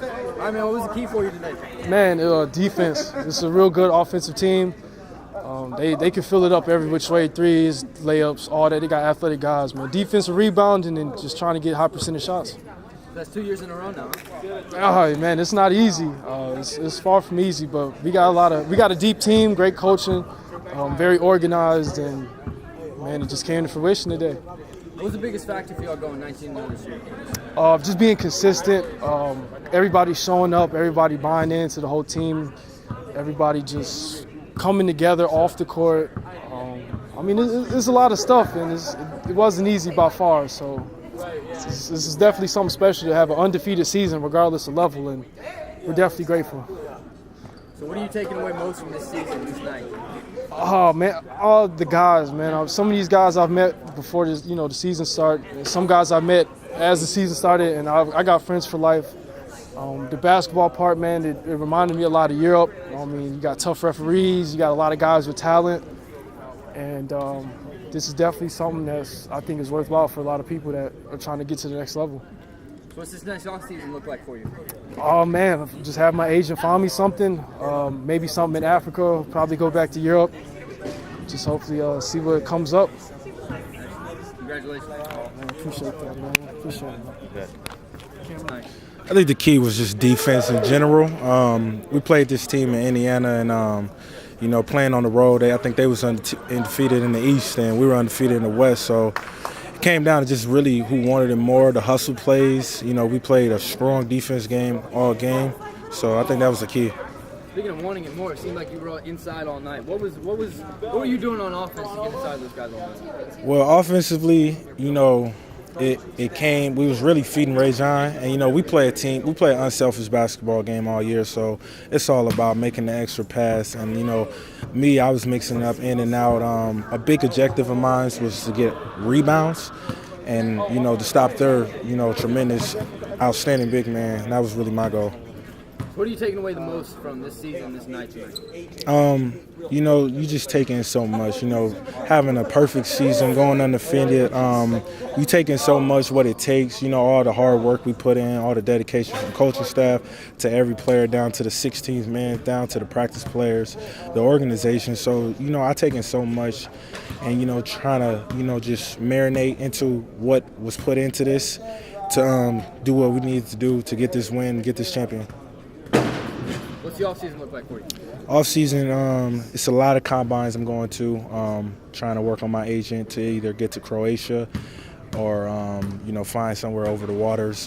I mean, what was the key for you tonight? Man, defense. It's a real good offensive team. They can fill it up every which way, threes, layups, all that. They got athletic guys, man. Defensive rebounding and just trying to get high percentage shots. That's 2 years in a row now. Oh, man, it's not easy. It's far from easy, but we got a deep team, great coaching, very organized, and man, it just came to fruition today. What was the biggest factor for y'all going 19-0 this year? Just being consistent. Everybody showing up, everybody buying into the whole team, everybody just coming together off the court. I mean, it's a lot of stuff, and it wasn't easy by far. So this is definitely something special to have an undefeated season, regardless of level, and we're definitely grateful. So what are you taking away most from this season, this night? Oh man, all the guys, man. Some of these guys I've met before this, the season started. Some guys I met as the season started, and I got friends for life. The basketball part, man, it reminded me a lot of Europe. I mean, you got tough referees, you got a lot of guys with talent, and this is definitely something that I think is worthwhile for a lot of people that are trying to get to the next level. So what's this next off season look like for you? Oh man, just have my agent find me something, maybe something in Africa, probably go back to Europe. Just hopefully see what comes up. Congratulations. Man, appreciate that, man. Appreciate it. Nice. I think the key was just defense in general. We played this team in Indiana, and playing on the road, I think they was undefeated in the East, and we were undefeated in the West. So it came down to just really who wanted it more. The hustle plays. We played a strong defense game all game. So I think that was the key. Speaking of wanting it more, it seemed like you were inside all night. What were you doing on offense to get inside those guys all night? Well, offensively, it came. We was really feeding Rajon, and we play a team. We play an unselfish basketball game all year, so it's all about making the extra pass. And me, I was mixing up in and out. A big objective of mine was to get rebounds, and to stop their tremendous, outstanding big man. And that was really my goal. What are you taking away the most from this season, this night tonight? You just taking so much. Having a perfect season, going undefeated. You taking so much what it takes. All the hard work we put in, all the dedication from coaching staff to every player, down to the 16th man, down to the practice players, the organization. So I taking so much, and trying to just marinate into what was put into this to do what we need to do to get this win, get this champion. What's the offseason look like for you? Off-season, it's a lot of combines I'm going to, trying to work on my agent to either get to Croatia or, find somewhere over the waters.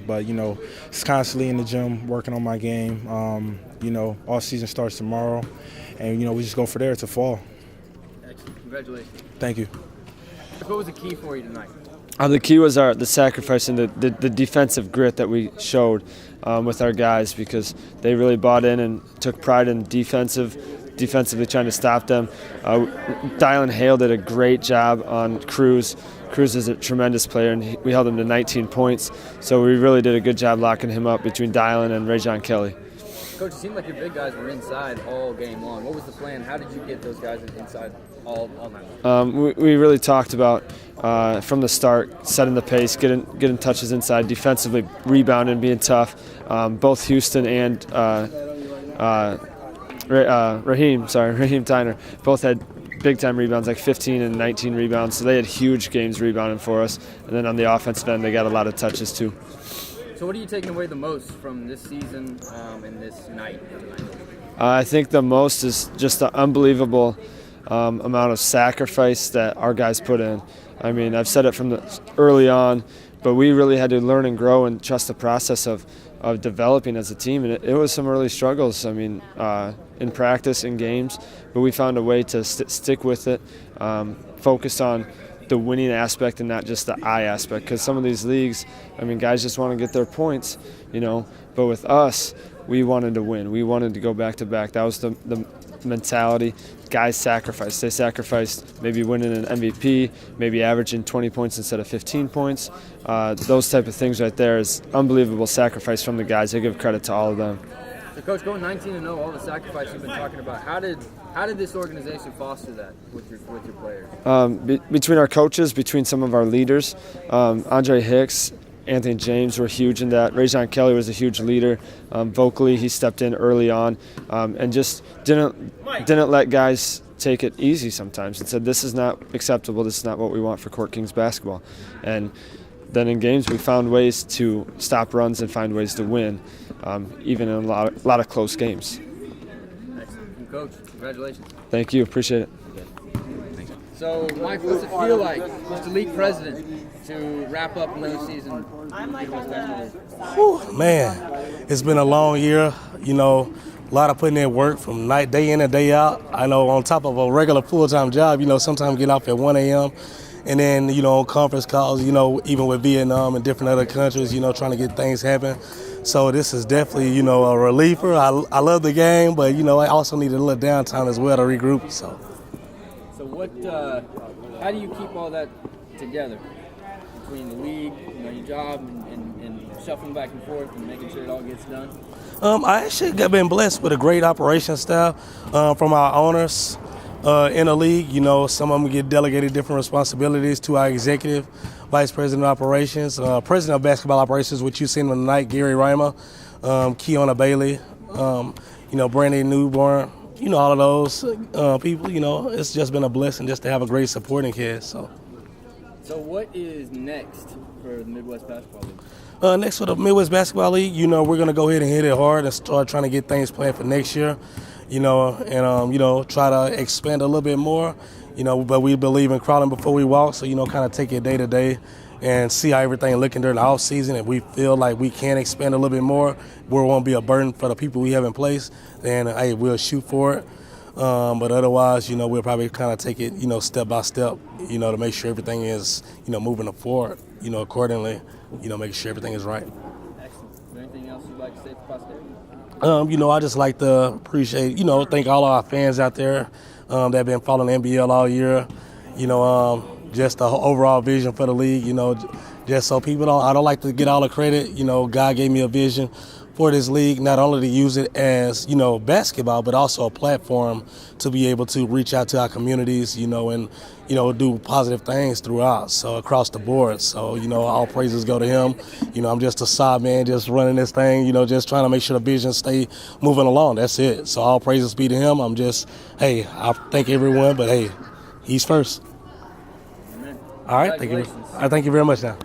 But it's constantly in the gym, working on my game. Off-season starts tomorrow, and, we just go for there to fall. Excellent. Congratulations. Thank you. What was the key for you tonight? The key was the sacrifice and the defensive grit that we showed with our guys, because they really bought in and took pride in defensively trying to stop them. Dylan Hale did a great job on Cruz. Cruz is a tremendous player, and we held him to 19 points. So we really did a good job locking him up between Dylan and Rajon Kelly. Coach, it seemed like your big guys were inside all game long. What was the plan? How did you get those guys inside all night? We really talked about from the start, setting the pace, getting touches inside, defensively rebounding, being tough. Both Houston and Raheem Tyner both had big-time rebounds, like 15 and 19 rebounds. So they had huge games rebounding for us. And then on the offensive end, they got a lot of touches too. So what are you taking away the most from this season and this night? I think the most is just the unbelievable amount of sacrifice that our guys put in. I mean, I've said it from early on, but we really had to learn and grow and trust the process of developing as a team. And it was some early struggles, I mean, in practice, in games, but we found a way to stick with it, focus on the winning aspect and not just the I aspect, because some of these leagues, I mean, guys just want to get their points, but with us, we wanted to win. We wanted to go back-to-back. That was the mentality. Guys sacrificed. They sacrificed maybe winning an MVP, maybe averaging 20 points instead of 15 points. Those type of things right there is unbelievable sacrifice from the guys. I give credit to all of them. So, Coach, going 19-0, all the sacrifice you've been talking about, how did this organization foster that with your players? Between our coaches, between some of our leaders, Andre Hicks, Anthony James were huge in that. Rajon Kelly was a huge leader. Vocally, he stepped in early on and just didn't let guys take it easy sometimes and said, this is not acceptable, this is not what we want for CourtKings basketball. And then in games we found ways to stop runs and find ways to win, even in a lot of close games. Excellent. And Coach, congratulations. Thank you, appreciate it. So, Mike, what's it feel like as the league president to wrap up another season? Whew, man, it's been a long year. You know, a lot of putting in work from day in and day out. I know on top of a regular full-time job, you know, sometimes getting off at 1 a.m. And then, you know, on conference calls, you know, even with Vietnam and different other countries, you know, trying to get things happen. So this is definitely, you know, a reliever. I love the game, but, you know, I also need a little downtime as well to regroup. So what? How do you keep all that together between the league, you know, your job, and shuffling back and forth and making sure it all gets done? I actually have been blessed with a great operations staff from our owners in the league. You know, some of them get delegated different responsibilities to our executive vice president of operations, president of basketball operations, which you've seen tonight, Gary Reimer, Keona Bailey, you know, Brandon Newborn. You know, all of those people, you know, it's just been a blessing just to have a great supporting cast. So what is next for the Midwest Basketball League? Next for the Midwest Basketball League, you know, we're going to go ahead and hit it hard and start trying to get things planned for next year, you know, and, you know, try to expand a little bit more, you know, but we believe in crawling before we walk. So, you know, kind of take it day to day and see how everything looking during the off season. If we feel like we can expand a little bit more, where it won't be a burden for the people we have in place, then hey, we'll shoot for it. But otherwise, you know, we'll probably kind of take it, you know, step by step, you know, to make sure everything is, you know, moving forward, you know, accordingly, you know, making sure everything is right. Excellent. Is there anything else you'd like to say for posterity? You know, I just like to appreciate, you know, thank all our fans out there that have been following the NBL all year, you know, just the overall vision for the league, you know, just so people I don't like to get all the credit. You know, God gave me a vision for this league, not only to use it as, you know, basketball, but also a platform to be able to reach out to our communities, you know, and, you know, do positive things throughout, so across the board. So, you know, all praises go to him. You know, I'm just a side man just running this thing, you know, just trying to make sure the vision stay moving along. That's it. So all praises be to him. I'm just, hey, I thank everyone, but hey, he's first. Amen. All right, thank you. All right, thank you very much now.